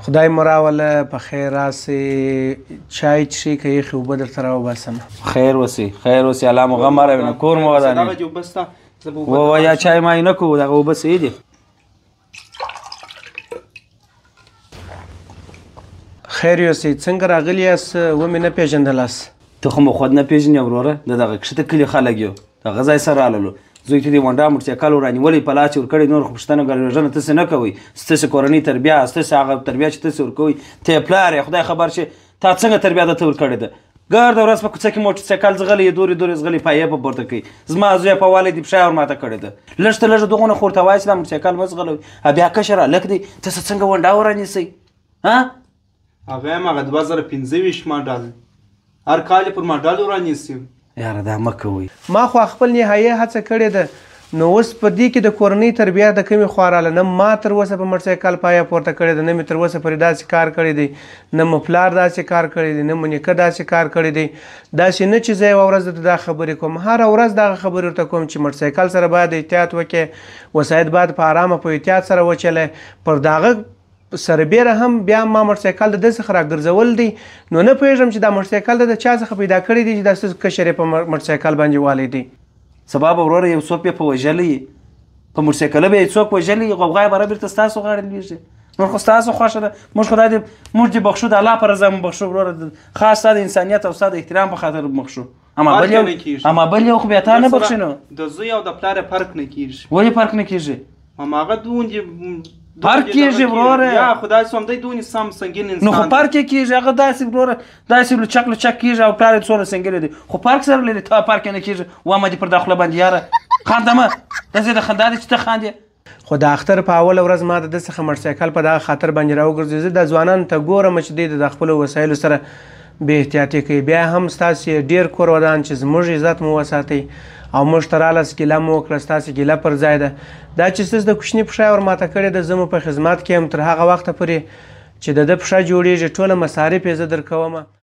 خدای مو راوله په خیر راسې چای څښئ که یخې اوبه درته راوباسم خیر وسي خیر وسي الله مو غم اړوي نه کور مو ودانې ووایه چای ما یې نه کوو دغه اوبه صحیح دي خیر یوسئ څنګه راغلي یاست ومې نه پېژندلاست ته خو مو خود نه پېژنې وروره د دغه کښته کلي خلک یو دغه ځای سره راللو زوی ته دې ونډه موټرسایکل ورانیولی په لاس یې ورکړی نور خو پوښتنه ګرژنه تاسې نه کوئ ستاسې کورنۍ تربیه ستاسې هغه تربیه چې تاسې ورکوئ ته یې پلار یې خدای خبر چې تا څنګه تربیه درته ورکړې ده ګرده ورځ په کوڅه کې موټرسایکل ځغلی دورې دورې ځغلی پایې په پورته کوي زما زوی په والی دې پښه ورماته کړې ده لږ ته لږه دغونه خو ورته وایه چې دا موټرسایکل مه ځغلوئ بیا کشر هلک دی تاسې څنګه ونډه ورانیسئ هغه یم هغه 2025 ماډل هر کال یې پر ماډل ورانیسي یاره دا مه کوئ ما خو خپل نهایي هڅه کړې ده نو اوس په دې کې د کورنۍ تربیه د کمې خوا راله نه ما تر اوسه په موټرسایکل پایه پورته کړې ده نه مې تر اوسه پورې داسې کار کړی دی نه مو پلار داسې کار کړی دی نه مو نیکه داسې کار کړی دی داسې نه چې زه یوه ورځ درته دا خبرې کوم هره ورځ دغه خبرې ورته کوم چې موټرسایکل سره باید احتیاط وکړې وسایط باید په ارامه په احتیاط سره وچلې پر دغه سربیره هم بیا ما موټرسایکل د ده څخه راګرځول دی نو نه پوهېږم چې دا موټرسایکل د چا څخه پیدا کړی دی چې دا ستاسو کشر یې په موټرسایکل باندې والی دی سبا به وروره یو څوک بیا په وژلی په موټرسایکله به یې څوک وژلی غوغا یې به رابېرته ستاسو غاړه لوېږي نور خو ستاسو خوښه ده موږ خدای دې موږ دې بخښو د الله په رضا مو بخښو وروره خاص ستا د انسانیت او ستا د احترام په خاطر بخښو اما بل یو خو بیا تا نه بخښي نو د زوی او د پلار یې فرق نه کېږي ولې فرق نه کېږي هماغه دوندې فرق کېږي وروره یا خدای سم دی دونې سم سنګین انسان نو خو فرق یې کېږي هغه داسې وروره داسې لچک لچک کېږي او پلار یې څومره سنګینی دی خو فرق سره لري تا فرق یې نه کېږي وامه دې پر دا خوله باندې یاره خانده مه داسې د خندا دی چې ته خاندې خو د اختر په اوله ورځ ما د ده څخه موټرسایکل په دغه خاطر باندې راوګرځېد زه د ځوانانو ته ګورم چې دوی د خپلو وسایلو سره بې احتیاطي کوي بیا هم ستاسې ډېر کور ودان چې زموږ عزت مو وساتئ او موږ ته رالاست ګیله مو وکړه ستاسې ګیله پر ځای ده دا چې ستاسو د کوچني پښه یې ورماته کړې ده زه مو په خدمت کې یم تر هغه وخته پورې چې د ده پښه جوړېږي ټوله مصارف یې زه درکومه